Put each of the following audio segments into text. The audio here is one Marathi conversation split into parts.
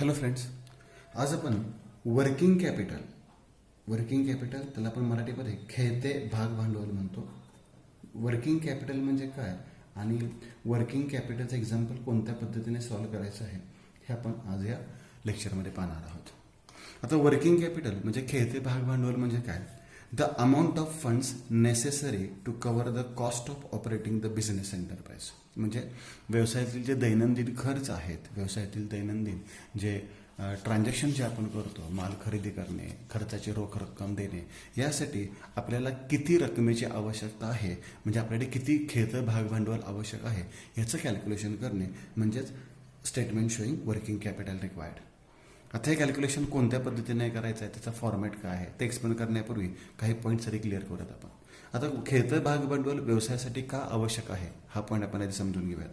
हॅलो फ्रेंड्स, आज आपण वर्किंग कॅपिटल त्याला आपण मराठीमध्ये खेळते भाग भांडवल म्हणतो. वर्किंग कॅपिटल म्हणजे काय आणि वर्किंग कॅपिटलचं एक्झाम्पल कोणत्या पद्धतीने सॉल्व्ह करायचं आहे हे आपण आज या लेक्चरमध्ये पाहणार आहोत. आता वर्किंग कॅपिटल म्हणजे खेळते भाग भांडवल म्हणजे काय? The amount of funds necessary to cover the cost of operating the business enterprise. म्हणजे व्यवसायातील जे दैनंदिन खर्च आहेत, व्यवसायातील दैनंदिन जे ट्रान्झॅक्शन जे आपण करतो, माल खरेदी करणे, खर्चाची रोख रक्कम देणे, यासाठी आपल्याला किती रकमेची आवश्यकता आहे, म्हणजे आपल्याकडे किती खेळतं भाग भांडवल आवश्यक आहे याचं कॅल्क्युलेशन करणे म्हणजेच statement showing working capital required. आता हे कॅल्क्युलेशन कोणत्या पद्धतीने करायचं आहे, त्याचा फॉर्मॅट काय आहे ते एक्सप्लेन करण्यापूर्वी काही पॉईंट तरी क्लिअर करूयात आपण. आता खेळतं भाग भांडवल व्यवसायासाठी का आवश्यक आहे हा पॉईंट आपण आधी समजून घेऊयात.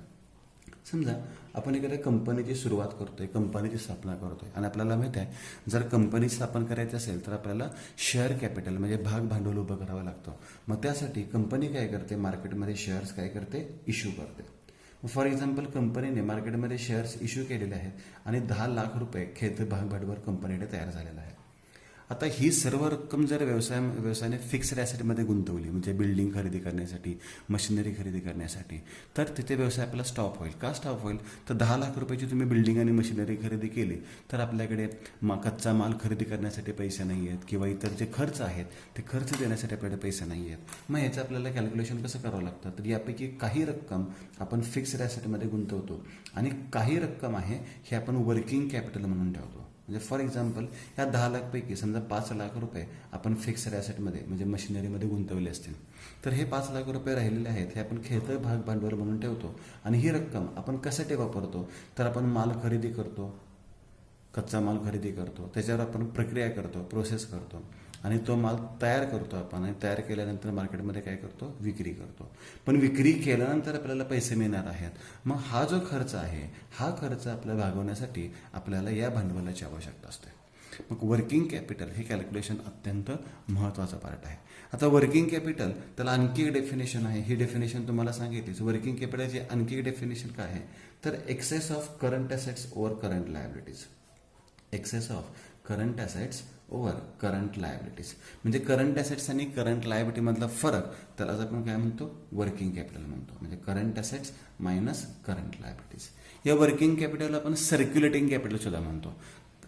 समजा आपण एखाद्या कंपनीची सुरुवात करतोय, कंपनीची स्थापना करतोय आणि आपल्याला माहित आहे जर कंपनी स्थापन करायची असेल तर आपल्याला शेअर कॅपिटल म्हणजे भाग भांडवल उभं करावं लागतं. मग त्यासाठी कंपनी काय करते, मार्केटमध्ये शेअर्स काय करते, इश्यू करते. फॉर एक्झाम्पल कंपनीने मार्केटमध्ये शेअर्स इश्यू केलेले आहेत आणि 10 लाख रुपये खेळते भाग भांडवल कंपनीकडे तयार झालेला आहे. आता ही सर्व रक्कम जर व्यवसायाने फिक्स्ड ॲसेटमध्ये गुंतवली, म्हणजे बिल्डिंग खरेदी करण्यासाठी, मशिनरी खरेदी करण्यासाठी, तर तिथे व्यवसाय आपला स्टॉप होईल. का स्टॉप होईल? तर 10 लाख रुपयाची तुम्ही बिल्डिंग आणि मशिनरी खरेदी केली तर आपल्याकडे कच्चा माल खरेदी करण्यासाठी पैसे नाही आहेत किंवा इतर जे खर्च आहेत ते खर्च देण्यासाठी आपल्याकडे पैसे नाही आहेत. मग याचं आपल्याला कॅल्क्युलेशन कसं करावं लागतं? तर यापैकी काही रक्कम आपण फिक्स्ड ॲसेटमध्ये गुंतवतो आणि काही रक्कम आहे हे आपण वर्किंग कॅपिटल म्हणून ठेवतो. म्हणजे फॉर एक्झाम्पल या 10 लाखपैकी समजा 5 लाख रुपये आपण फिक्स्ड ॲसेटमध्ये म्हणजे मशिनरीमध्ये गुंतवले असतील, तर हे 5 लाख रुपये राहिलेले आहेत हे आपण खेळतं भाग भांडवल म्हणून ठेवतो. आणि ही रक्कम आपण कशासाठी वापरतो? तर आपण माल खरेदी करतो, कच्चा माल खरेदी करतो, त्याच्यावर आपण प्रक्रिया करतो, प्रोसेस करतो आणि तो माल तयार करतो आपण आणि तयार केल्यानंतर मार्केटमध्ये काय करतो, विक्री करतो. पण विक्री केल्यानंतर आपल्याला पैसे मिळणार आहेत. मग हा जो खर्च आहे हा खर्च आपल्याला भागवण्यासाठी आपल्याला या भांडवलाची आवश्यकता असते. मग वर्किंग कॅपिटल हे कॅल्क्युलेशन अत्यंत महत्त्वाचा पार्ट आहे. आता वर्किंग कॅपिटल त्याला आणखी एक डेफिनेशन आहे, ही डेफिनेशन तुम्हाला सांगितलीच. वर्किंग कॅपिटलची आणखी एक डेफिनेशन काय आहे तर excess of current assets over current liabilities. Excess of current assets over current liabilities म्हणजे करंट ॲसेट्स आणि करंट लायबिलिटी मधला फरक त्यालाच आपण काय म्हणतो, वर्किंग कॅपिटल म्हणतो. म्हणजे current assets minus current liabilities. या वर्किंग कॅपिटल आपण सर्क्युलेटिंग कॅपिटल सुद्धा म्हणतो.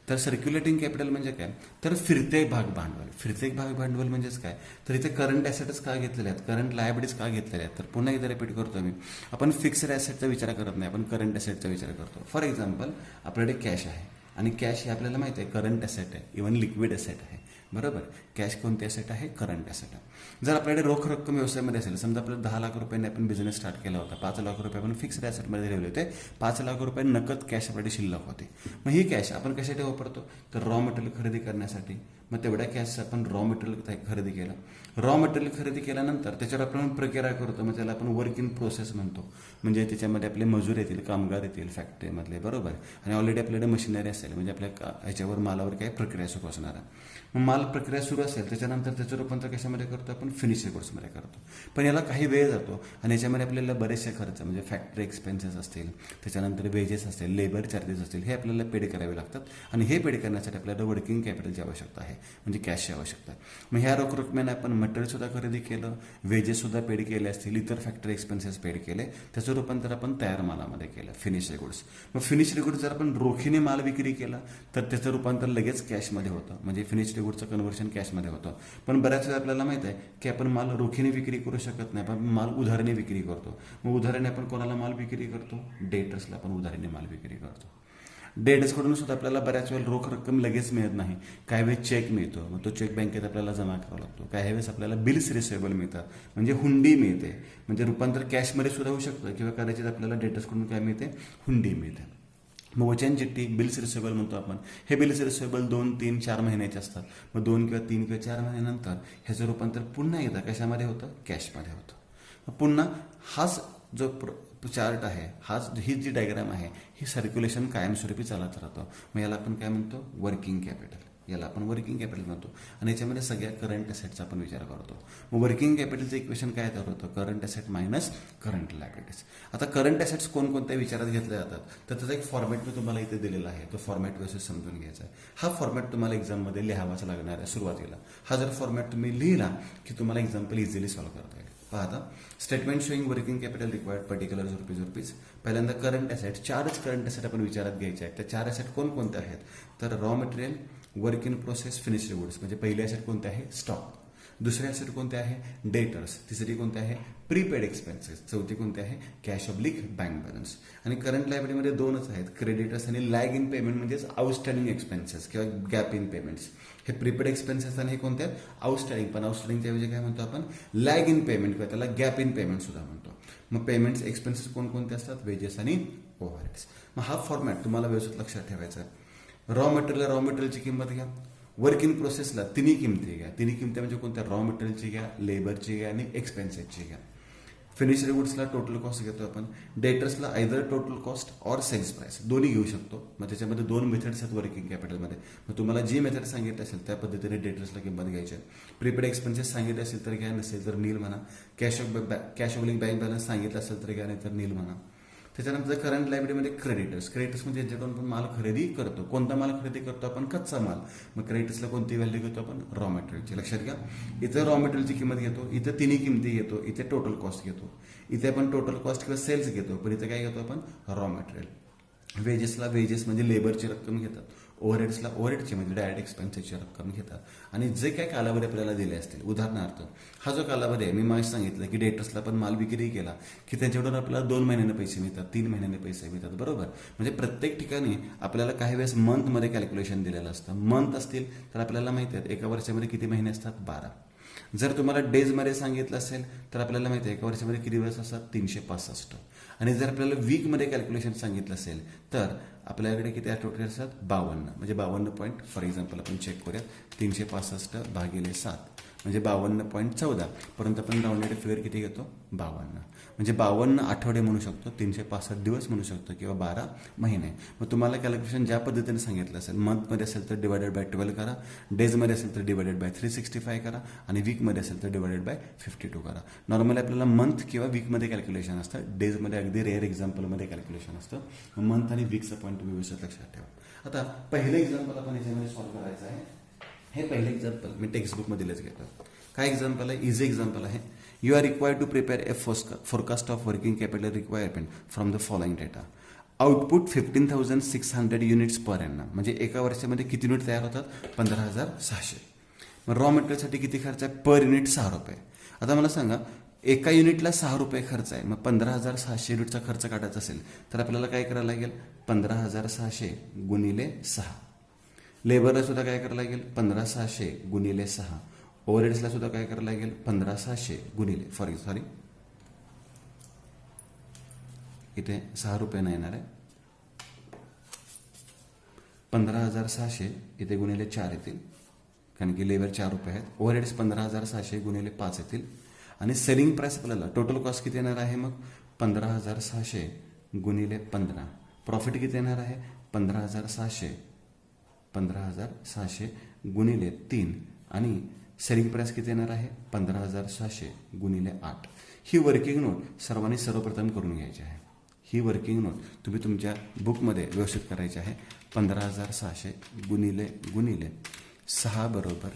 तर सर्क्युलेटिंग कॅपिटल म्हणजे काय तर फिरते भाग भांडवल. फिरते भाग भांडवल म्हणजेच काय तर इथे करंट ॲसेट्स का घेतलेले आहेत, करंट लायबिलिटीज का घेतलेल्या आहेत. तर पुन्हा एकदा रिपीट करतो मी, आपण फिक्स्ड ॲसेटचा विचार करत नाही, आपण करंट ॲसेटचा विचार करतो. फॉर एक्झाम्पल आपल्याकडे कॅश आहे आणि कॅश हे आपल्याला माहिती आहे करंट ॲसेट आहे, इव्हन लिक्विड ॲसेट आहे. बरोबर, कॅश कोणते ॲसेट आहे, करंट ॲसेट आहे. जर आपल्याकडे रोख रक्कम व्यवसायामध्ये असेल, समजा आपल्याला 10 लाख रुपयांनी आपण बिझनेस स्टार्ट केला होता, 5 लाख रुपये आपण फिक्स्ड ॲसेटमध्ये ठेवले होते, 5 लाख रुपये नकद कॅश आपल्याकडे शिल्लक होते. मग ही कॅश आपण कशासाठी वापरतो तर रॉ मटेरियल खरेदी करण्यासाठी. मग तेवढ्या कॅश आपण रॉ मटेरियल खरेदी केलं. रॉ मटेरियल खरेदी केल्यानंतर त्याच्यावर आपण प्रक्रिया करतो, म्हणजे त्याला आपण वर्क इन प्रोसेस म्हणतो. म्हणजे त्याच्यामध्ये आपले मजूर येतील, कामगार येतील फॅक्टरीमधले, बरोबर, आणि ऑलरेडी आपल्याकडे मशिनरी असेल, म्हणजे आपल्या ह्याच्यावर मालावर काही प्रक्रिया सुरू असणार आहे. मग माल प्रक्रिया सुरू असेल त्याच्यानंतर त्याचं रूपांतर कशामध्ये करतो आपण, फिनिश्ड गुड्समध्ये करतो. पण याला काही वेळ जातो आणि याच्यामध्ये आपल्याला बरेचसे खर्च म्हणजे फॅक्टरी एक्सपेन्सेस असतील, त्याच्यानंतर वेजेस असतील, लेबर चार्जेस असतील, हे आपल्याला पेड करावे लागतात. आणि हे पेड करण्यासाठी आपल्याला वर्किंग कॅपिटलची आवश्यकता आहे, म्हणजे कॅशची आवश्यकता आहे. मग ह्या रोख रकमेने आपण मटेरियलसुद्धा खरेदी केलं, वेजेससुद्धा पेड केले असतील, इतर फॅक्टरी एक्सपेन्सेस पेड केले, त्याचं रूपांतर आपण तयार मालामध्ये केलं, फिनिश्ड गुड्स. मग फिनिश्ड गुड्स जर आपण रोखीने माल विक्री केला तर त्याचं रूपांतर लगेच कॅशमध्ये होतं, म्हणजे फिनिश्ड गुडचं कन्व्हर्शन कॅशमध्ये होतं. पण बऱ्याच वेळा आपल्याला माहित आहे की आपण माल रोखीने विक्री करू शकत नाही, पण माल उधारीने विक्री करतो. मग उधारीने आपण कोणाला माल विक्री करतो, डेटर्सला आपण उधारीने माल विक्री करतो. डेटर्सकडून सुद्धा आपल्याला बऱ्याच वेळेला रोख रक्कम लगेच मिळत नाही, काही वेळेस चेक मिळतो, मग तो चेक बँकेत आपल्याला जमा करावा लागतो. काही वेळेस आपल्याला बिल्स रिसिवेबल मिळतात, म्हणजे हुंडी मिळते, म्हणजे रूपांतर कॅशमध्ये सुद्धा होऊ शकतं किंवा कदाचित आपल्याला डेटर्सकडून काय मिळते, हुंडी मिळते. मग वचन चिठ्ठी बिल्स रिसिवेबल म्हणतो आपण. हे बिल्स रिसिवेबल 2, 3, 4 महिन्याचे असतात. मग 2 किंवा 3 किंवा 4 महिन्यानंतर ह्याचं रूपांतर पुन्हा एकदा कशामध्ये होतं, कॅशमध्ये होतं. पुन्हा हाच जो चार्ट आहे, ही जी डायग्राम आहे, ही सर्क्युलेशन कायमस्वरूपी चालत राहतं. मग याला आपण काय म्हणतो, वर्किंग कॅपिटल. याला आपण वर्किंग कॅपिटल म्हणतो आणि याच्यामध्ये सगळ्या करंट असेटचा आपण विचार करतो. मग वर्किंग कॅपिटलचं इक्वेशन काय तयार होतं? Current asset minus current liabilities. आता करंट असेट्स कोणकोणत्या विचारात घेतले जातात तर त्याचा एक फॉर्मॅट मी तुम्हाला इथे दिलेला आहे. तो फॉर्मॅट व्यवस्थित समजून घ्यायचा आहे. हा फॉर्मॅट तुम्हाला एक्झाममध्ये लिहावाच लागणार आहे सुरुवातीला. हा जर फॉर्मॅट तुम्ही लिहिला की तुम्हाला एक्झाम्पल इझिली सॉल्व्ह करता येईल. पहा आता, statement showing working capital required particular rupees. पहिल्यांदा करंट असेट, 4च करंट असेट आपण विचारात घ्यायचे आहेत. त्या 4 असेट कोणकोणते आहेत तर raw material, work in process, finished goods. म्हणजे पहिले असेट कोणते आहे? स्टॉक. दुसरे असेट कोणते आहे? डेटर्स. तिसरी कोणते आहे? Prepaid expenses. चौथी कोणते आहे? Cash oblique bank balance. आणि करंट लायबिलिटीमध्ये दोनच आहेत, क्रेडिटर्स आणि लॅग इन पेमेंट म्हणजेच आउटस्टँडिंग एक्सपेन्सेस किंवा गॅप इन पेमेंट्स. हे प्रीपेड एक्सपेन्सेस आणि हे कोणते आहेत? आउटस्टँडिंग. पण आउटस्टँडिंगच्या ऐवजी काय म्हणतो आपण? लॅग इन पेमेंट किंवा त्याला गॅप इन पेमेंट सुद्धा म्हणतो. मग पेमेंट्स एक्सपेन्सेस कोणकोणते असतात? वेजेस आणि ओव्हरहेड्स. मग हा फॉर्मॅट तुम्हाला व्यवस्थित लक्षात ठेवायचा आहे. रॉ मटेरियलची किंमत घ्या. वर्क इन प्रोसेसला तिन्ही किमती घ्या. तिन्ही किमती म्हणजे कोणत्या? रॉ मटेरियलची घ्या, लेबरची घ्या आणि एक्सपेन्सेसची घ्या. फिनिश्ड गुड्सला टोटल कॉस्ट घेतो आपण. डेटर्सला either total cost or sales price दोन्ही घेऊ शकतो. मग त्याच्यामध्ये 2 मेथड्स आहेत वर्किंग कॅपिटलमध्ये. मग तुम्हाला जी मेथड सांगितली असेल त्या पद्धतीने डेटर्सला किंमत घ्यायची आहे. प्रीपेड एक्सपेन्सेस सांगितले असेल तर घ्या, नसेल तर नील म्हणा. कॅश ऑब्लिक बँक बॅलन्स सांगितलं असेल तर घ्या, नाही तर नील म्हणा. त्याच्यानंतर करंट लायबिलिटीमध्ये क्रेडिटर्स म्हणजे ज्याच्याकडून आपण माल खरेदी करतो. कोणता माल खरेदी करतो आपण? कच्चा माल. मग क्रेडिटर्सला कोणती व्हॅल्यू घेतो आपण? रॉ मटेरियलची. लक्षात घ्या, इथं रॉ मटेरियलची किंमत घेतो, इथं तिन्ही किमती घेतो, इथे टोटल कॉस्ट घेतो. इथे आपण टोटल कॉस्ट किंवा सेल्स घेतो, पण इथे काय घेतो आपण? Raw material. वेजेसला वेजेस म्हणजे लेबरची रक्कम घेतात. ओव्हरहेड्सला ओव्हरहेडची म्हणजे डायरेक्ट एक्सपेन्सेसची रक्कम घेतात. आणि जे काय कालावधी आपल्याला दिले असतील, उदाहरणार्थ हा जो कालावधी आहे, मी मागे सांगितलं की डेटर्सला पण माल विक्री केला की त्याच्याकडून आपल्याला 2 महिन्याने पैसे मिळतात, 3 महिन्याने पैसे मिळतात. बरोबर. म्हणजे प्रत्येक ठिकाणी आपल्याला काही वेळेस मंथमध्ये कॅल्क्युलेशन दिलेलं असतं. मंथ असतील तर आपल्याला माहिती आहे एका वर्षामध्ये किती महिने असतात? 12. जर तुम्हाला डेजमध्ये सांगितलं असेल तर आपल्याला माहिती आहे एका वर्षामध्ये किती दिवस असतात? 365. आणि जर आपल्याला वीकमध्ये कॅल्क्युलेशन सांगितलं असेल तर आपल्याकडे किती टोटल असतात? 52. म्हणजे 52 पॉईंट. फॉर एक्झाम्पल आपण चेक करूयात. 365 भागिले 7 म्हणजे 52.14. परंतु आपण राऊंडेड फिगर किती घेतो? 52. म्हणजे 52 आठवडे म्हणू शकतो, 365 दिवस म्हणू शकतो किंवा 12 महिने. मग तुम्हाला कॅल्क्युलेशन ज्या पद्धतीने सांगितलं असेल, मंथमध्ये असेल तर डिवायडेड बाय 12 करा, डेजमध्ये असेल तर डिवायडेड बाय 365 करा आणि वीकमध्ये असेल तर डिवायडेड बाय 52 करा. नॉर्मली आपल्याला मंथ किंवा वीकमध्ये कॅल्क्युलेशन असतं. डेजमध्ये अगदी रेअर एक्झाम्पलमध्ये कॅल्क्युलेशन असतं. मंथ आणि वीकचा पॉईंट तुम्ही व्यवस्थित लक्षात ठेवा. आता पहिलं एक्झाम्पल आपण याच्यामध्ये सॉल्व्ह करायचं आहे. हे पहिलं एक्झाम्पल मी टेक्स्टबुकमधीलच घेतो. काय एक्झाम्पल आहे? इझी एक्झाम्पल आहे. You are required to prepare a forecast of working capital requirement from the following data. Output 15,600 units per annum. म्हणजे एका वर्षामध्ये किती युनिट तयार होतात? 15,600. मग रॉ मटेरियलसाठी किती खर्च आहे? पर युनिट 6 रुपये. आता मला सांगा, एका युनिटला 6 रुपये खर्च आहे. मग 15,600 युनिटचा खर्च काढायचा असेल तर आपल्याला काय करायला लागेल? 15,600 गुणिले 6. लेबरला सुद्धा काय करायला लागेल? 15,600 गुणिले 6. ओव्हरहेड्सला सुद्धा काय करायला लागेल? 15,600 गुणिले इथे 6 रुपये नाही येणार आहे. 15,600 इथे गुणिले 4 येतील, कारण की लेबर 4 रुपये आहेत. ओव्हरहेड्स 15,600 गुणिले 5 येतील. आणि सेलिंग प्राइस आपल्याला टोटल कॉस्ट किती येणार आहे? मग 15,600 गुणिले 15. प्रॉफिट किती येणार आहे? 15,600 गुणिले 3 आणि सेलिंग प्राइस किती येणार आहे? 15,600 गुणिले 8. ही वर्किंग नोट सर्वांनी सर्वप्रथम करून घ्यायची आहे. ही वर्किंग नोट तुम्ही तुमच्या बुकमध्ये व्यवस्थित करायची आहे. 15,600 गुणिले 6 बरोबर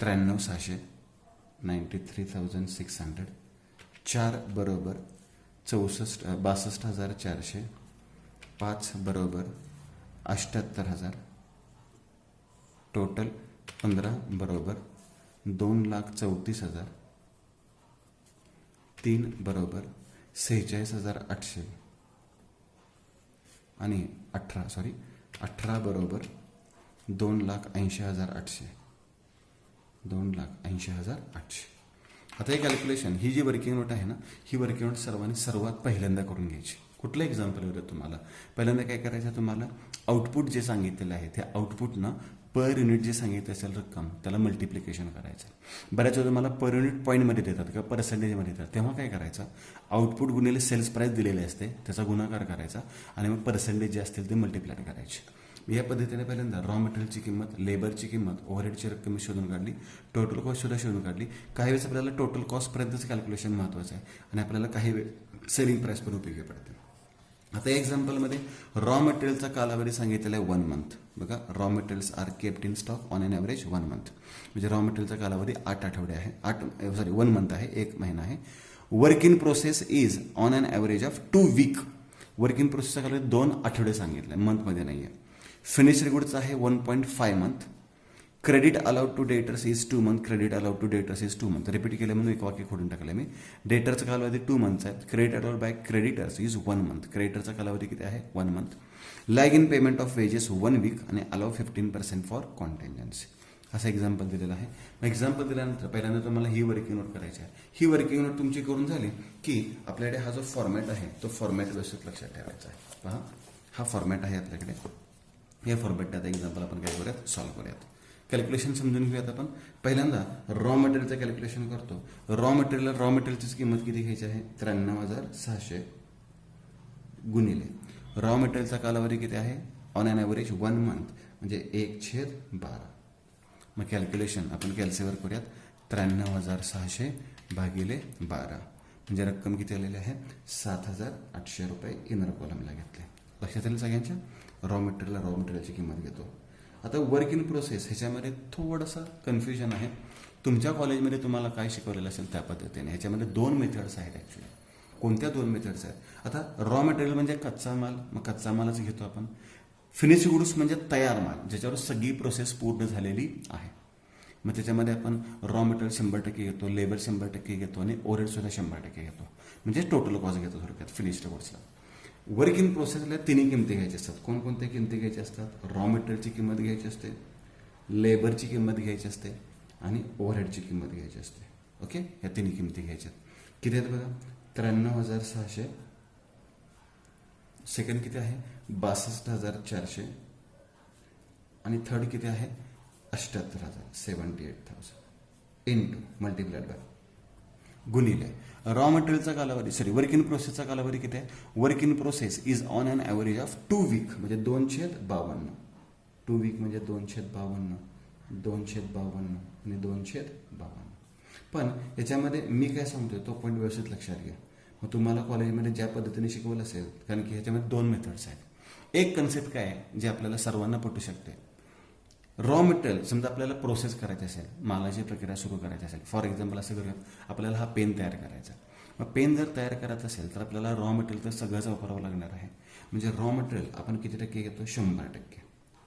93,600 93,600. 4 बरोबर 62,400. 5 बरोबर 78,000. टोटल 15 बरोबर 2,34,000. 3 बरोबर 46,800 आणि 18 बरोबर 2,80,800. 2,80,800. आता हे कॅल्क्युलेशन, ही जी वर्किंग नोट आहे ना, ही वर्किंग नोट सर्वात पहिल्यांदा करून घ्यायची. कुठलं एक्झाम्पल होतं तुम्हाला? पहिल्यांदा काय करायचं? तुम्हाला आउटपुट जे सांगितलेलं आहे त्या आउटपुटनं पर युनिट जे सांगितलं असेल रक्कम त्याला मल्टिप्लिकेशन करायचं. बऱ्याच वेळा तुम्हाला पर युनिट पॉईंटमध्ये देतात किंवा पर्सेंटेजमध्ये देतात, तेव्हा काय करायचं? आउटपुट गुणिले सेल्स प्राईस दिलेले असते त्याचा गुणाकार करायचा आणि मग पर्सेंटेज जे असतील ते मल्टिप्लाय करायचे. या पद्धतीने पहिल्यांदा रॉ मटेरियलची किंमत, लेबरची किंमत, ओव्हरहेडची रक्कम शोधून काढली, टोटल कॉस्ट सुद्धा शोधून काढली. काही वेळेस आपल्याला टोटल कॉस्टपर्यंतच कॅल्क्युलेशन महत्त्वाचं आहे आणि आपल्याला काही वेळ सेलिंग प्राईस पण उपयोगी पडते. आता एक्झाम्पलमध्ये रॉ मटेरियलचा कालावधी सांगितलेला आहे 1 मंथ. बघा, raw materials are kept in stock on an average 1 month. म्हणजे रॉ मटेरियलचा कालावधी 8 आठवडे आहे, 1 मंथ आहे, 1 महिना आहे. Work in process is on an average of 2 week. Work in प्रोसेसचा कालावधी 2 आठवडे सांगितलं आहे, मंथमध्ये नाही आहे. फिनिश्ड गुड्सचा आहे 1.5 month. Credit allowed to debtors is 2 month. Credit allowed to debtors is 2 month. Repeat केलं म्हणून एक वाक्य खोडून टाकलं मी. डेटरचा कालावधी 2 मंथचा आहे. Credit allowed by creditors is 1 month. क्रेडिटरचा कालावधी किती आहे? 1 month. Lag in payment of wages 1 week आणि अलाउ 15% फॉर कॉन्टेंजन्सी. असं एक्झाम्पल दिलेलं आहे. मग एक्झाम्पल दिल्यानंतर पहिल्यांदा तुम्हाला ही वर्किंग नोट करायची आहे. ही वर्किंग नोट तुमची करून झाली की आपल्याकडे हा जो फॉर्मॅट आहे तो फॉर्मॅट व्यवस्थित लक्षात ठेवायचा आहे. पहा, हा फॉर्मॅट आहे आपल्याकडे. या फॉर्मॅटने आता एक्झाम्पल आपण काय करूयात? सॉल्व्ह करूयात. कॅल्क्युलेशन समजून घेऊयात आपण. पहिल्यांदा रॉ मटेरियलचं कॅल्क्युलेशन करतो. रॉ मटेरियलची किंमत किती घ्यायची आहे? 93,600 गुणिले रॉ मटेरियलचा कालावधी किती आहे? ऑन एन ॲव्हरेज 1 मंथ म्हणजे 1/12. मग कॅल्क्युलेशन आपण कॅल्सीवर करूयात. 93,600 भागिले 12 म्हणजे रक्कम किती आलेली आहे? 7,800 रुपये इनर कॉलमला घेतले. लक्षात येईल सगळ्यांच्या? रॉ मटेरियलची किंमत घेतो. आता वर्क इन प्रोसेस ह्याच्यामध्ये थोडंसं कन्फ्युजन आहे. तुमच्या कॉलेजमध्ये तुम्हाला काय शिकवलेलं असेल त्या पद्धतीने. ह्याच्यामध्ये 2 मेथड्स आहेत ॲक्च्युली. कोणत्या 2 मेथड्स आहेत? आता रॉ मटेरियल म्हणजे कच्चा माल, मग कच्चा मालच घेतो आपण. फिनिश गुड्स म्हणजे तयार माल, ज्याच्यावर सगळी प्रोसेस पूर्ण झालेली आहे. मग त्याच्यामध्ये आपण रॉ मटेरियल 100% घेतो, लेबर 100% घेतो आणि ओव्हरहेडसुद्धा 100% घेतो. म्हणजे टोटल कॉस्ट घेतो थोडक्यात फिनिश्ड गुड्सला. वर्क इन प्रोसेसला 3 किमती घ्यायची असतात. कोणकोणत्या किमती घ्यायच्या असतात? रॉ मटेरियलची किंमत घ्यायची असते, लेबरची किंमत घ्यायची असते आणि ओव्हरहेडची किंमत घ्यायची असते. ओके, या 3 किमती घ्यायच्यात. किती आहेत बघा? 93,600. सेकंड किती आहे? 62,400 आणि थर्ड किती आहे? 78,000 78,000 इंटू मल्टिप्लाइड बाय गुणिले रॉ मटेरियलचा कालावधी वर्क इन प्रोसेसचा कालावधी किती आहे? Work in process is on an average of 2 week म्हणजे 2/52. 2 वीक म्हणजे 2/52, 2/52 आणि 2/52. पण याच्यामध्ये मी काय सांगतोय तो पॉईंट व्यवस्थित लक्षात घ्या. मग तुम्हाला कॉलेजमध्ये ज्या पद्धतीने शिकवलं असेल, कारण की ह्याच्यामध्ये 2 मेथड्स आहेत. एक कन्सेप्ट काय आहे जे आपल्याला सर्वांना पटू शकते. रॉ मटेरियल समजा आपल्याला प्रोसेस करायची असेल, मालाची प्रक्रिया सुरू करायची असेल. फॉर एक्झाम्पल असं करूयात, आपल्याला हा पेन तयार करायचा. मग पेन जर तयार करायचं असेल तर आपल्याला रॉ मटेरियल तर सगळंच वापरावं लागणार आहे. म्हणजे रॉ मटेरियल आपण किती टक्के घेतो? 100%.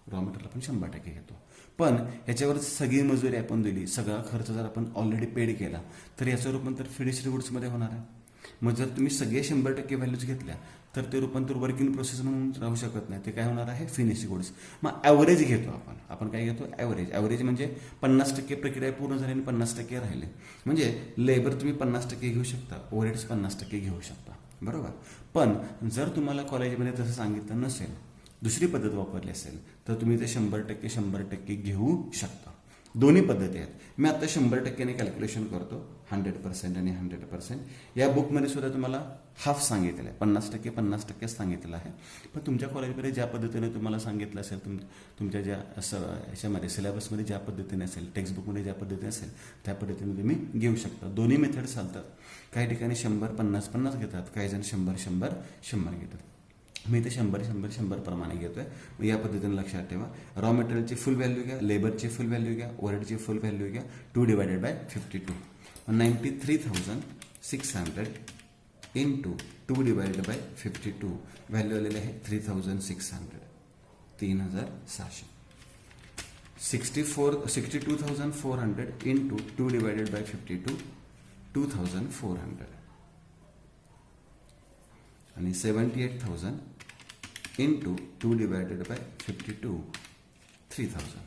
रॉ मटेरियल आपण 100% घेतो. पण ह्याच्यावर सगळी मजुरी आपण दिली, सगळा खर्च जर आपण ऑलरेडी पेड केला तर याचं रूपांतर फिनिश्ड गुड्समध्ये होणार आहे. मग जर तुम्ही सगळे 100% व्हॅल्यूज घेतल्या तर ते रूपांतर वर्क इन प्रोसेस म्हणून राहू शकत नाही. ते काय होणार आहे? Finish goods. मग ॲव्हरेज घेतो आपण काय घेतो? ॲव्हरेज म्हणजे 50% प्रक्रिया पूर्ण झाली आणि 50% राहिले. म्हणजे लेबर तुम्ही 50% घेऊ शकता, ओव्हरहेड्स 50% घेऊ शकता, बरोबर. पण जर तुम्हाला कॉलेजमध्ये तसं सांगितलं नसेल, दुसरी पद्धत वापरली असेल तर तुम्ही ते 100% घेऊ शकता. दोन्ही पद्धती आहेत. मी आता 100%ने कॅल्क्युलेशन करतो, 100% आणि 100%. या बुकमध्ये सुद्धा तुम्हाला हाफ सांगितलेलं आहे, 50% सांगितलेलं आहे. पण तुमच्या कॉलेजमध्ये ज्या पद्धतीने तुम्हाला सांगितलं असेल, तुमच्या ज्या ह्याच्यामध्ये सिलेबसमध्ये ज्या पद्धतीने असेल, टेक्स्टबुकमध्ये ज्या पद्धतीने असेल त्या पद्धतीने तुम्ही घेऊ शकता. दोन्ही मेथड चालतात. काही ठिकाणी 100, 50 घेतात, काही जण 100 घेतात. मी ते 100 प्रमाणे घेतोय. मग या पद्धतीने लक्षात ठेवा. रॉ मटेरियलची फुल व्हॅल्यू घ्या, लेबरची फुल व्हॅल्यू घ्या, ओव्हरहेडची फुल व्हॅल्यू घ्या. 2/52. 93,600 इंटू 2/52 व्हॅल्यू आलेली आहे 3,600. 3,600. 62,400 इंटू 2/52 2,400 आणि 78,000 इंटू 2/52 3,000.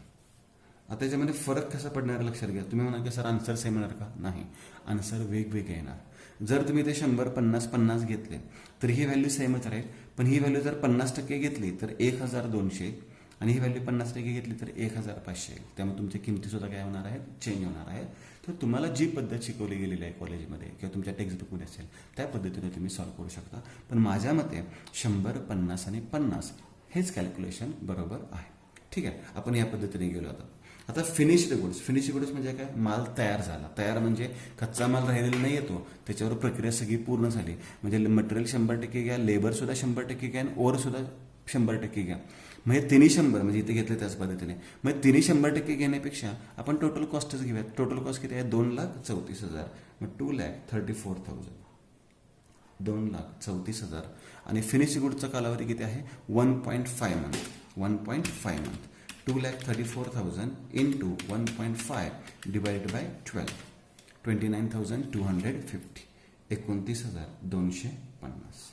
आता याच्यामध्ये फरक कसा पडणार लक्षात घ्या. तुम्ही म्हणाल की सर आन्सर सेम येणार का? नाही, आन्सर वेगवेगळे येणार. जर तुम्ही ते 100, 50 घेतले तर ही व्हॅल्यू सेमच राहील. पण ही व्हॅल्यू जर 50% घेतली तर 1,200 आणि ही व्हॅल्यू 50% घेतली तर 1,500 येईल. त्यामुळे तुमची किमतीसुद्धा काय होणार आहेत? चेंज होणार आहे. तर तुम्हाला जी पद्धत शिकवली गेलेली आहे कॉलेजमध्ये किंवा तुमच्या टेक्स्टबुकमध्ये असेल त्या पद्धतीने तुम्ही सॉल्व्ह करू शकता. पण माझ्या मते 100, 50 आणि 50 हेच कॅल्क्युलेशन बरोबर आहे. ठीक आहे, आपण या पद्धतीने गेलो आता फिनिश्ड गुड्स. फिनिश्ड गुड्स म्हणजे काय? माल तयार झाला. तयार म्हणजे कच्चा माल राहिलेला नाही येतो, त्याच्यावर प्रक्रिया सगळी पूर्ण झाली. म्हणजे मटेरियल 100% घ्या, लेबर सुद्धा 100% घ्या आणि ओव्हर सुद्धा 100% घ्या. म्हणजे तिन्ही 100, म्हणजे इथे घेतलं त्याच पद्धतीने. मग तिन्ही 100% घेण्यापेक्षा आपण टोटल कॉस्टच घेऊयात. टोटल कॉस्ट किती आहे? 2,34,000. मग 2,34,000, 2,34,000. आणि फिनिश गुडचा कालावधी किती आहे? 1.5 month. 1.5 month. 2,34,000 into 1.5 divided by 12, 29,250, 29,250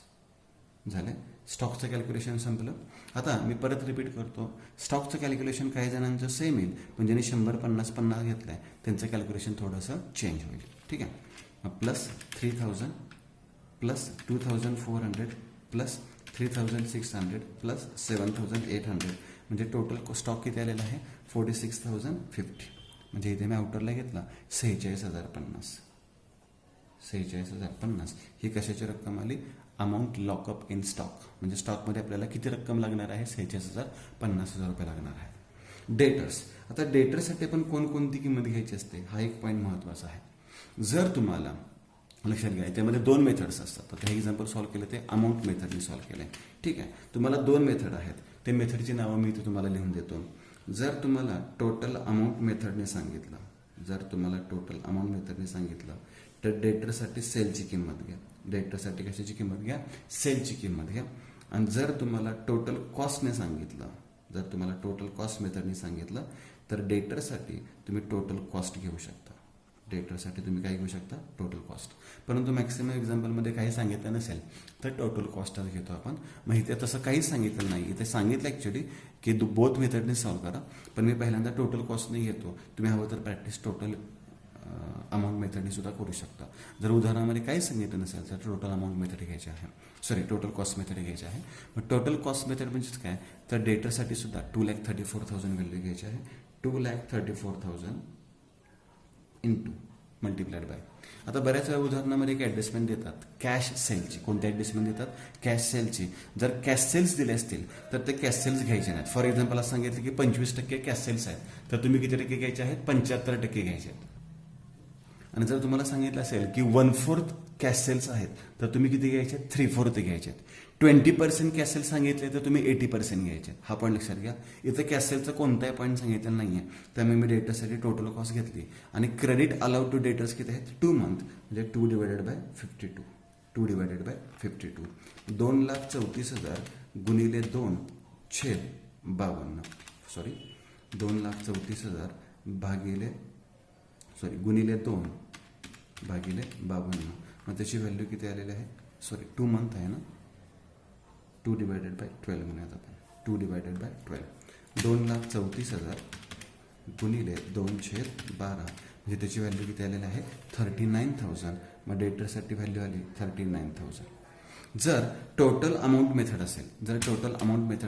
झाले. स्टॉकचं कॅल्क्युलेशन संपलं. आता मी परत रिपीट करतो. स्टॉकचं कॅल्क्युलेशन काही जणांचं सेम येईल, पण ज्यांनी 100, 50, 50 घेतलं आहे त्यांचं कॅल्क्युलेशन थोडंसं चेंज होईल. ठीक आहे. मग प्लस 3,000 प्लस 2,400 प्लस 3,600 प्लस 7,800 म्हणजे टोटल स्टॉक किती आलेला आहे? 46,050. म्हणजे इथे मी आउटरला घेतला 46,050. 46,050 ही कशाची रक्कम आली? Amount lock-up in stock. म्हणजे स्टॉकमध्ये आपल्याला किती रक्कम लागणार आहे? 46,050 रुपये लागणार आहे. डेटर्स. आता डेटर्ससाठी पण कोणकोणती किंमत घ्यायची असते हा एक पॉईंट महत्त्वाचा आहे. जर तुम्हाला लक्षात घ्या, त्यामध्ये 2 मेथड्स असतात. तर हे एक्झाम्पल सॉल्व्ह केलं ते अमाऊंट मेथडने सॉल्व्ह केलं आहे. ठीक आहे. तुम्हाला 2 मेथड आहेत, ते मेथडची नावं मी इथे तुम्हाला लिहून देतो. जर तुम्हाला टोटल अमाऊंट मेथडने सांगितलं, तर डेटरसाठी सेलची किंमत घ्या. डेटरसाठी कशाची किंमत घ्या? सेलची किंमत घ्या. आणि जर तुम्हाला टोटल कॉस्टने सांगितलं, मेथडने सांगितलं, तर डेटरसाठी तुम्ही टोटल कॉस्ट घेऊ शकता. काय घेऊ शकता? Total cost. परंतु मॅक्सिमम एक्झाम्पलमध्ये काही सांगितलं नसेल तर टोटल कॉस्टच घेतो आपण. मग इथे तसं काहीच सांगितलं नाही. इथे सांगितलं ॲक्च्युली की बोथ मेथडने सॉल्व्ह करा, पण मी पहिल्यांदा टोटल कॉस्टने घेतो. तुम्ही हवं तर प्रॅक्टिस टोटल अमाऊंट मेथडने सुद्धा करू शकता. जर उदाहरणामध्ये काही सांगितलं नसेल तर टोटल अमाऊंट मेथड घ्यायची आहे, टोटल कॉस्ट मेथड घ्यायची आहे. मग टोटल कॉस्ट मेथड म्हणजेच काय? तर डेटरसाठी सुद्धा 2,34,000 व्हॅल्यू घ्यायची आहे. 2,34,000 इंटू मल्टिप्लाइड बाय. आता बऱ्याच वेळा उदाहरणामध्ये एक ॲडजस्टमेंट देतात कॅश सेलची. कोणती ॲडजस्टमेंट देतात? कॅश सेलची. जर कॅश सेल्स दिले असतील तर ते कॅश सेल्स घ्यायचे नाहीत. फॉर एक्झाम्पल असं सांगितलं की 25% कॅश सेल्स आहेत, तर तुम्ही किती टक्के घ्यायचे आहेत? 75% घ्यायचे आहेत. आणि जर तुम्हाला सांगितलं असेल की 1/4 कॅश सेल्स आहेत, तर तुम्ही किती घ्यायचे? 3/4 घ्यायचे आहेत. 20% कॅश सेल्स सांगितले तर तुम्ही 80% घ्यायचे. हा पॉईंट लक्षात घ्या. इथं कॅश सेलचा कोणताही पॉईंट सांगितलेला नाही आहे, त्यामुळे मी डेटर्ससाठी टोटल कॉस्ट घेतली. आणि क्रेडिट अलाउड टू डेटर्स किती आहेत? 2 मंथ. म्हणजे 2 डिवायडेड बाय 52. 2,34,000 गुणिले 2/52. 2,34,000 गुणिले 2/52. मग त्याची व्हॅल्यू किती आलेली आहे? 2 मंथ आहे ना. 2 डिवायडेड बाय 12 म्हणूयात आपण. 2 डिवायडेड बाय 12. 2,34,000 गुणिले 2/12 म्हणजे त्याची व्हॅल्यू किती आलेली आहे? 39,000. मग डेटरसाठी व्हॅल्यू आली 39,000. जर टोटल अमाऊंट मेथड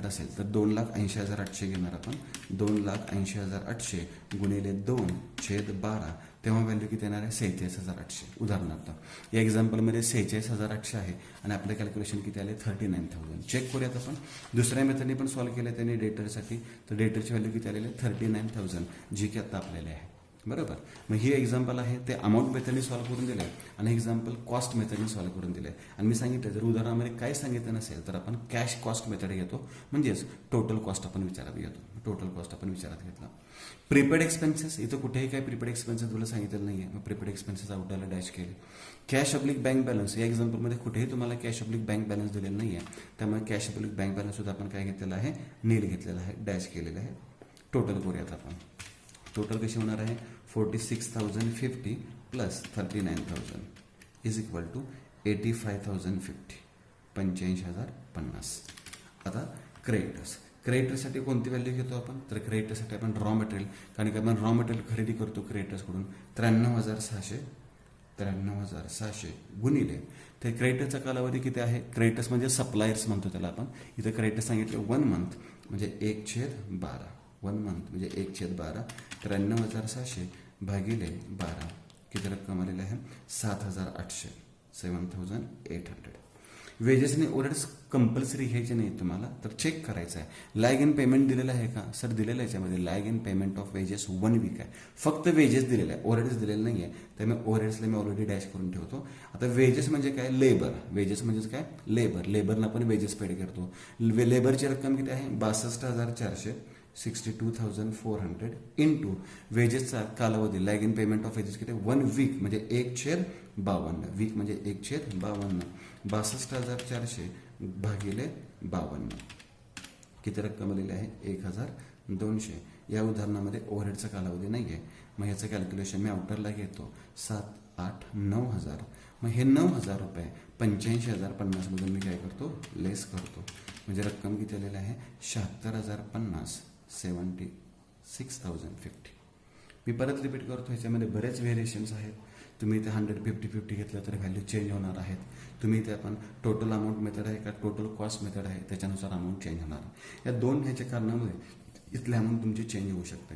असेल, तर 2,80,800 घेणार आपण. 2,80,800 गुणिले 2/12 तेव्हा व्हॅल्यू किती येणार आहे? 46,800. उदाहरणार्थ या एक्झाम्पलमध्ये 46,800 आहे आणि आपलं कॅल्क्युलेशन किती आले? 39,000. चेक करूयात आपण. दुसऱ्या मेथडने पण सॉल्व्ह केलं त्यांनी डेटरसाठी, तर डेटरची व्हॅल्यू किती आलेली आहे? 39,000, जी की आता आपल्याला आहे. बरोबर. मग ही एक्झाम्पल आहे ते अमाऊंट मेथडने सॉल्व्ह करून दिलं आहे आणि एक्झाम्पल कॉस्ट मेथडने सॉल्व्ह करून दिलं आहे. आणि मी सांगितलं जर उदाहरणामध्ये काय सांगितलं नसेल तर आपण कॅश कॉस्ट मेथड घेतो, म्हणजेच टोटल कॉस्ट आपण विचारात घेतला. Prepaid expenses. इथं कुठेही काय प्रीपेड एक्सपेन्सेस तुला सांगितलं नाही आहे, मग प्रीपेड एक्सपेन्सेस आउटरला डॅश केले. Cash oblique bank balance. या एक्झाम्पलमध्ये कुठेही तुम्हाला कॅश अब्लिक बँक बॅलन्स दिलेला नाही आहे, त्यामुळे कॅश अब्लिक बँक बॅलन्स सुद्धा आपण काय घेतलेला आहे? नील घेतलेला आहे, डॅश केलेला आहे. टोटल करूयात आपण. टोटल कशी होणार आहे? 46,050 प्लस 39,000 इज इक्वल टू 85,050. 85,050. आता क्रेडिटर्ससाठी कोणती व्हॅल्यू घेतो आपण? तर क्रेडिटर्ससाठी आपण रॉ मटेरियल, कारण की आपण रॉ मटेरियल खरेदी करतो क्रेडिटर्सकडून 93,600 गुणिले ते क्रेडिटरचा कालावधी किती आहे? क्रेडिटर्स म्हणजे सप्लायर्स म्हणतो त्याला आपण. इथं क्रेडिटर्स सांगितले 1 मंथ म्हणजे 1/12. 1 मंथ म्हणजे 1/12. 93,600 भागिले 12 किती रक्कम आलेली आहे? 7,800. 7,800. वेजेस आणि ओव्हरहेड्स कंपल्सरी घ्यायचे नाही तुम्हाला, तर चेक करायचं आहे. लॅग इन पेमेंट दिलेलं आहे का सर? दिलेलं आहे. याच्यामध्ये lag in payment of wages 1 week आहे. फक्त वेजेस दिलेलं आहे, ओव्हरहेड्स दिलेलं नाही आहे. त्यामुळे ओव्हरहेड्सला मी ऑलरेडी डॅश करून ठेवतो. आता वेजेस म्हणजे काय? लेबर. वेजेस म्हणजेच काय? लेबर. लेबरला आपण वेजेस पेड करतो. लेबरची रक्कम किती आहे? 62,400, 62,400 इंटू वेजेसचा कालावधी, lag in payment of wedges किती? 1 वीक म्हणजे 1/52. वीक म्हणजे 1/52. 62,400 भागिले 52 किती रक्कम आलेली आहे? 1,200. या उदाहरणामध्ये ओव्हरहेडचा कालावधी नाही आहे. मग ह्याचं कॅल्क्युलेशन मी आउटरला घेतो. 7, 8, 9,000. मग हे 9,000 रुपये 85,050 मधून मी काय करतो? लेस करतो. म्हणजे रक्कम किती आलेली आहे? 76,050, 76,050. मी परत रिपीट करतो. ह्याच्यामध्ये बरेच व्हेरिएशन्स आहेत. तुम्ही इथे 100-50-50 घेतलं तर व्हॅल्यू चेंज होणार आहेत. तुम्ही इथे आपण टोटल अमाऊंट मेथड आहे का टोटल कॉस्ट मेथड आहे त्याच्यानुसार अमाऊंट चेंज होणार आहे. या दोन ह्याच्या कारणामुळे इथली अमाऊंट तुमची चेंज होऊ शकते.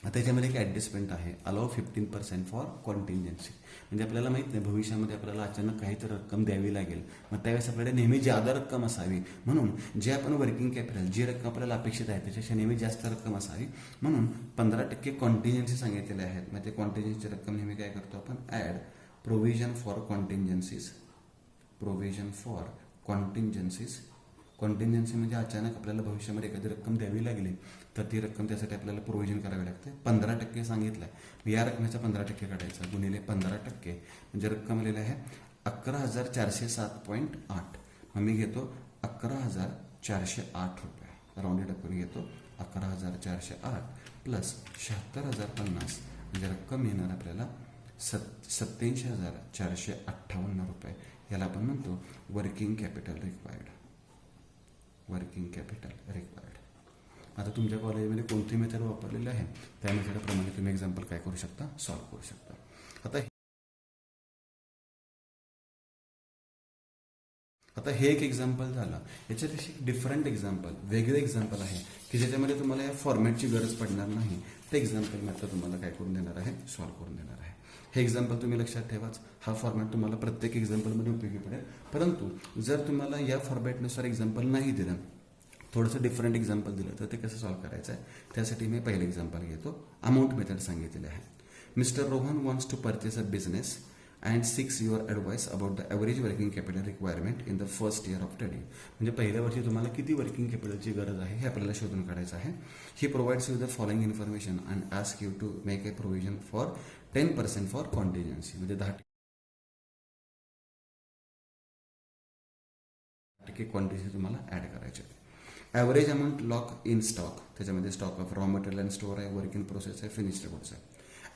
आता त्याच्यामध्ये एक ॲडजस्टमेंट आहे, अलाव 15% फॉर कॉन्टिंजन्सी. म्हणजे आपल्याला माहीत नाही भविष्यामध्ये आपल्याला अचानक काहीतरी रक्कम द्यावी लागेल, मग त्यावेळेस आपल्याला नेहमी जादा रक्कम असावी. म्हणून जे आपण वर्किंग कॅपिटल जी रक्कम आपल्याला अपेक्षित आहे त्याच्यापेक्षा नेहमी जास्त रक्कम असावी म्हणून 15% कॉन्टिंजन्सी सांगितलेले आहेत. मग ते कॉन्टिंजन्सीची रक्कम नेहमी काय करतो आपण? Add provision for contingencies. Provision for contingencies. Contingency म्हणजे अचानक आपल्याला भविष्यामध्ये एखादी रक्कम द्यावी लागली तर ती रक्कम त्यासाठी आपल्याला प्रोव्हिजन करावी लागते. 15% सांगितलं आहे. या रकमेचा 15% काढायचा गुणिले 15% म्हणजे रक्कम आलेली आहे 11,407.8. मग मी घेतो 11,408 रुपये. राऊंडेड अप करून घेतो 11,408 प्लस 76,050 म्हणजे रक्कम येणार आपल्याला 87,458 रुपये. याला आपण म्हणतो working capital required. Working capital required. आता तुमच्या कॉलेजमध्ये कोणती मेथड वापरलेली आहे त्या मेथडप्रमाणे तुम्ही एक्झाम्पल काय करू शकता? सॉल्व्ह करू शकता. आता हे एक एक्झाम्पल झालं. याच्यापेक्षा एक डिफरंट एक्झाम्पल, वेगळं एक्झाम्पल आहे की ज्याच्यामध्ये तुम्हाला या फॉर्मॅटची गरज पडणार नाही. ते एक्झाम्पल मी आता तुम्हाला काय करून देणार आहे? सॉल्व्ह करून देणार आहे. हे एक्झाम्पल तुम्ही लक्षात ठेवाच. हा फॉर्मॅट तुम्हाला प्रत्येक एक्झाम्पलमध्ये उपयोगी पडेल. परंतु जर तुम्हाला या फॉर्मॅटनुसार एक्झाम्पल नाही दिलं, थोडंसं डिफरंट एक्झाम्पल दिलं तर ते कसं सॉल्व्ह करायचं आहे त्यासाठी मी पहिलं एक्झाम्पल घेतो. अमाऊंट मेथड सांगितलेले आहे. Mister Rohan wants to purchase a business and seeks your advice about the average working capital requirement in the first year of study. म्हणजे पहिल्या वर्षी तुम्हाला किती वर्किंग कॅपिटलची गरज आहे हे आपल्याला शोधून काढायचं आहे. He provides you the following information and ask you to make a provision for 10% for contingency. म्हणजे 10% क्वांटिटी तुम्हाला ॲड करायची आहे. Average amount lock in stock. त्याच्यामध्ये stock of raw material and store आहे, वर्क इन प्रोसेस आहे, फिनिश्ड गुड्स आहे.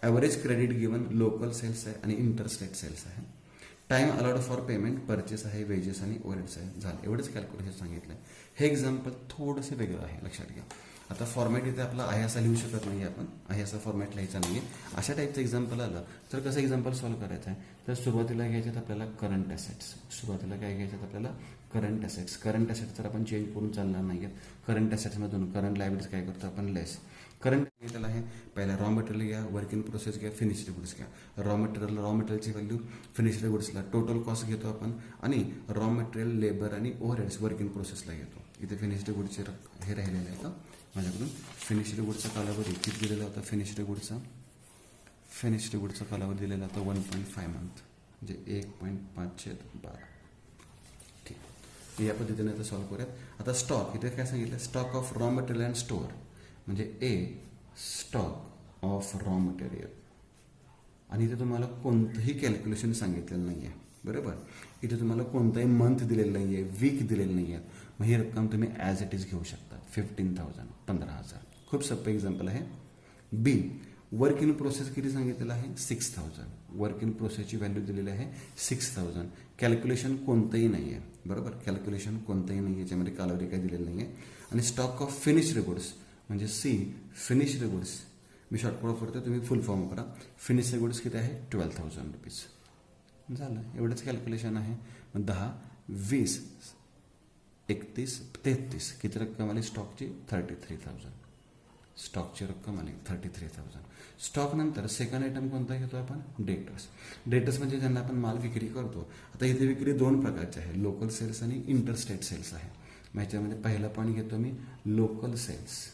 Average credit given local sales आहे आणि इंटरस्टेट सेल्स आहे. Time allowed for payment, purchase आहे, वेजेस आणि ओव्हरहेड्स आहे. झालं, एवढंच कॅल्क्युलेशन सांगितलं. हे एक्झाम्पल थोडंसं वेगळं आहे, लक्षात घ्या. आता फॉर्मॅट इथे आपला आहे असा लिहू शकत नाही आपण, आहे असा फॉर्मॅट लिहायचा नाही आहे. अशा टाईपचं एक्झाम्पल आलं तर कसं एक्झाम्पल सॉल्व्ह करायचं आहे? तर सुरुवातीला घ्यायच्यात आपल्याला करंट ॲसेट्स. सुरुवातीला काय घ्यायच्यात आपल्याला? Current assets. करंट ॲसेट्स तर आपण चेंज करून चालणार नाही आहेत. करंट ॲसेट्समधून करंट लायबिलिटीज काय करतो आपण? लेस. करंट घेतलेला आहे. पहिला रॉ मटेरियल घ्या, वर्क इन प्रोसेस घ्या, फिनिश्ड गुड्स घ्या. रॉ मटेरियलची व्हॅल्यू, फिनिश्ड गुड्सला टोटल कॉस्ट घेतो आपण आणि रॉ मटेरियल, लेबर आणि ओव्हरहेड्स वर्क इन प्रोसेसला घेतो. इथे फिनिश्ड गुडचे हे राहिलेलं आहे का माझ्याकडून? फिनिश्ड गुडचा कालावधी किती दिलेला होता? फिनिश्ड गुडचा कालावधी दिलेला होता 1.5 मंथ म्हणजे 1.5/12. ठीक, या पद्धतीने आता सॉल्व्ह करूयात. आता स्टॉक इथे काय सांगितलं? Stock of raw material and store म्हणजे ए स्टॉक ऑफ रॉ मटेरियल. आणि इथे तुम्हाला कोणतंही कॅल्क्युलेशन सांगितलेलं नाही आहे, बरोबर. इथे तुम्हाला कोणताही मंथ दिलेलं नाही आहे, वीक दिलेलं नाही आहे. मग ही रक्कम तुम्ही ॲज इट इज घेऊ शकता. 15,000, 15,000. खूप सोपं एक्झाम्पल आहे. बी वर्क इन प्रोसेस किती सांगितलेलं आहे? 6,000. वर्क इन प्रोसेसची व्हॅल्यू दिलेली आहे 6,000. कॅल्क्युलेशन कोणतंही नाही आहे, बरोबर. कॅल्क्युलेशन कोणतंही नाही आहे, याच्यामध्ये कालावधी काही दिलेली नाही आहे. आणि स्टॉक ऑफ फिनिश्ड गुड्स म्हणजे सी फिनिश्ड गुड्स. मी शॉर्टकट वापरतो, तुम्ही फुल फॉर्म करा. फिनिश्ड गुड्स किती आहे? 12,000 रुपीज. झालं, एवढंच कॅल्क्युलेशन आहे. मग 10, 20, 31, 33 किती रक्कम आली स्टॉकची? 33,000. स्टॉकची रक्कम आली 33,000. स्टॉक नंतर सेकंड आयटम कोणता घेतो आपण? डेटर्स. डेटर्स म्हणजे ज्यांना आपण माल विक्री करतो. आता इथे विक्री दोन प्रकारची आहे, लोकल सेल्स आणि इंटरस्टेट सेल्स आहे. मग ह्याच्यामध्ये पहिला पॉईंट घेतो मी लोकल सेल्स.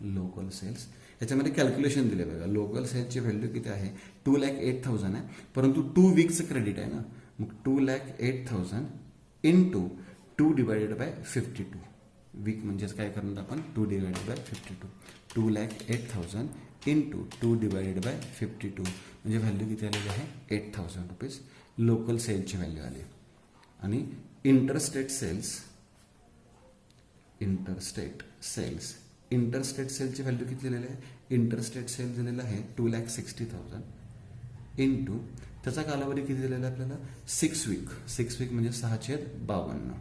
लोकल सेल्स याच्यामध्ये कॅल्क्युलेशन दिले बघा. लोकल सेल्सची व्हॅल्यू किती आहे? 2,08,000 आहे, परंतु 2 वीकचं क्रेडिट आहे ना. मग 2,08,000 इंटू 2 डिवायडेड बाय 52. वीक म्हणजेच काय करणार आपण? 2 divided by 52. 2,08,000 into 2 divided by 52 म्हणजे व्हॅल्यू किती आलेली आहे? 8,000 रुपीज लोकल सेलची व्हॅल्यू आली. आणि इंटरस्टेट सेलची व्हॅल्यू किती दिलेली आहे? इंटरस्टेट सेल दिलेला आहे 2,60,000 इंटू त्याचा कालावधी किती दिलेला आहे आपल्याला? 6 वीक. 6 वीक म्हणजे 6/52.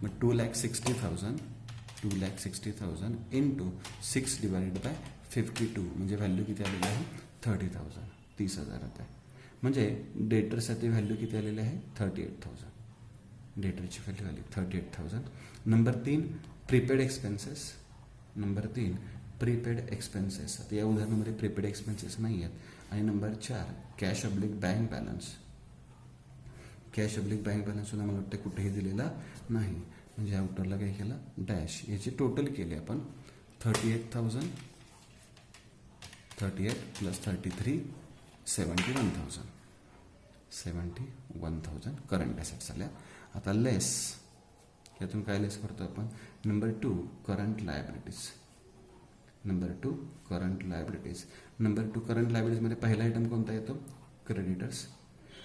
मग 2,60,000 इंटू 6 डिवायडेड बाय 52 म्हणजे व्हॅल्यू किती आलेली आहे? 30,000. 30,000 रुपये. म्हणजे डेटरसाठी व्हॅल्यू किती आलेली आहे? 38,000. डेटरची व्हॅल्यू आली 38,000. Number 3 prepaid expenses. आता या उदाहरणामध्ये प्रीपेड एक्सपेन्सेस नाही आहेत. आणि number 4 cash oblique bank balance. Cash oblique bank balance सुद्धा मला वाटतं कुठेही दिलेला नाही. म्हणजे या उत्तरला काय केलं? डॅश. याची टोटल केली आपण 38,000 38 प्लस 33 71,000 करंट ॲसेट्स आल्या. आता लेस यातून काय लेस करतो आपण? Number 2 current liabilities. Number 2 current लायबिलिटीजमध्ये पहिला आयटम कोणता येतो? क्रेडिटर्स.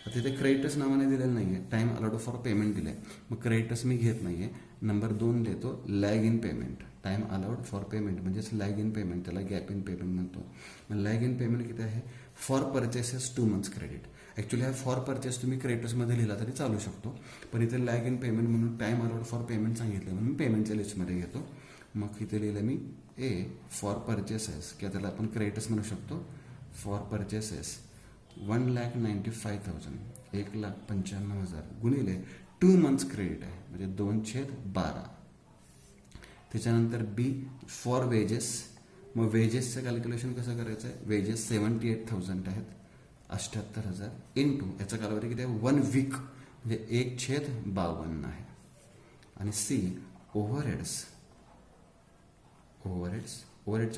आता इथे क्रेडिटर्स नावाने दिलेलं नाही आहे, टाईम अलाउड फॉर पेमेंट दिलं आहे. मग क्रेडिटर्स मी घेत नाही आहे. नंबर 2 देतो lag in payment. Time allowed for payment म्हणजेच लॅग इन पेमेंट, त्याला गॅप इन पेमेंट म्हणतो. मग लॅग इन पेमेंट किती आहे? For purchases 2 months credit. Actually हा फॉर परचेस तुम्ही क्रेडिटर्समध्ये लिहिला तरी चालू शकतो, पण इथे लॅग इन पेमेंट म्हणून टाईम अलाउड फॉर पेमेंट सांगितलं म्हणून पेमेंटच्या लिस्टमध्ये घेतो. मग इथे लिहिलं मी ए फॉर परचेसेस किंवा त्याला आपण क्रेडिटर्स म्हणू शकतो. फॉर परचेसेस 1,95,000 1,95,000 गुणिले 2 मंथ्स क्रेडिट आहे म्हणजे 2/12. त्याच्यानंतर बी फॉर वेजेस. मग वेजेसचं कॅल्क्युलेशन कसं करायचं आहे? वेजेस 78,000 आहेत 78,000 इंटू याचा कालावधी किती आहे? 1 वीक म्हणजे 1/52 आहे. आणि सी ओव्हरहेड्सचे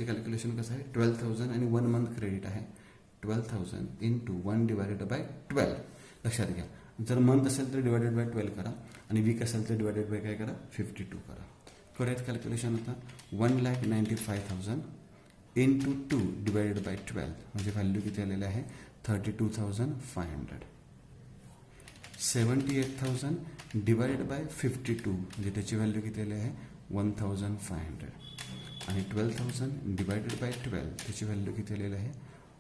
कॅल्क्युलेशन कसं आहे? 12,000 आणि 1 मंथ क्रेडिट आहे. 12,000 इंटू 1 डिवायडेड बाय 12. लक्षात घ्या, जर मंथ असेल तर डिवायडेड बाय 12 करा आणि वीक असेल तर डिवायडेड बाय काय करा? 52 करा. करूयात कॅल्क्युलेशन आता. 1,95,000 इंटू 2 डिवायडेड बाय 12 म्हणजे व्हॅल्यू किती आलेली आहे? 32,500. 78,000 डिवायडेड बाय 52 म्हणजे त्याची व्हॅल्यू किती आली आहे? 1,500. आणि 12,000 डिवायडेड बाय 12 त्याची व्हॅल्यू किती आलेली आहे?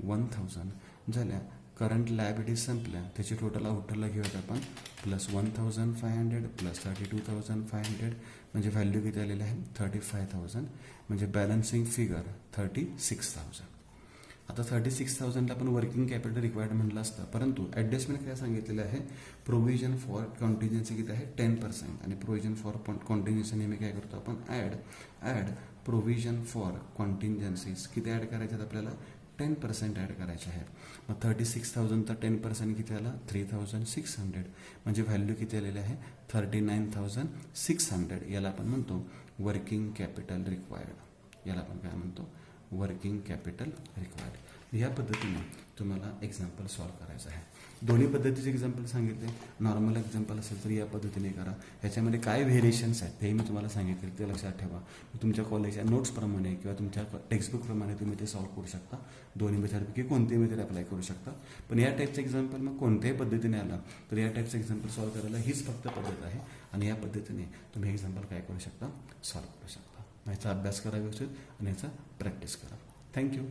1,000 झाल्या. करंट लायबिलिटीज संपल्या, त्याची टोटल आउटरला घेऊयात आपण. प्लस 1,500 प्लस 32,500 म्हणजे व्हॅल्यू किती आलेली आहे? 35,000 म्हणजे बॅलन्सिंग फिगर 36,000. आता 36,000ला आपण वर्किंग कॅपिटल रिक्वायर्ड म्हटलं असतं, परंतु ॲडजस्टमेंट काय सांगितलेलं आहे? प्रोव्हिजन फॉर कॉन्टिन्जन्सी किती आहे? 10%. आणि प्रोव्हिजन फॉर कॉन्टिन्जन्सी नेहमी काय करतो आपण? ॲड प्रोव्हिजन फॉर कॉन्टिन्जन्सीज किती ॲड करायचे आहेत आपल्याला? 10% ॲड करायचे आहेत. मग 36,000चा 10% किती आला? 3,600 म्हणजे व्हॅल्यू किती आलेली आहे? 39,600. याला आपण म्हणतो वर्किंग कॅपिटल रिक्वायर्ड. याला आपण काय म्हणतो? Working capital required. ह्या पद्धतीने तुम्हाला एक्झाम्पल सॉल्व करायचं आहे. दोन्ही पद्धतीचे एक्झाम्पल सांगितले. नॉर्मल एक्झाम्पल असेल तर या पद्धतीने करा. ह्याच्यामध्ये काय व्हेरिएशन्स आहेत ते मी तुम्हाला सांगितले, ते लक्षात ठेवा. तुमच्या कॉलेजच्या नोट्सप्रमाणे किंवा तुमच्या टेक्स्टबुकप्रमाणे तुम्ही ते सॉल्व करू शकता. दोन्ही मेथडपैकी कोणतेही मेथड अप्लाय करू शकता. पण या टाईपचं एक्झाम्पल मग कोणत्याही पद्धतीने आला तर या टाईपचं एक्झाम्पल सॉल्व करायला हीच फक्त पद्धत आहे. आणि या पद्धतीने तुम्ही एक्झाम्पल काय करू शकता? सॉल्व करू शकता. ह्याचा अभ्यास करा व्यवस्थित आणि ह्याचा प्रॅक्टिस करा. थँक्यू.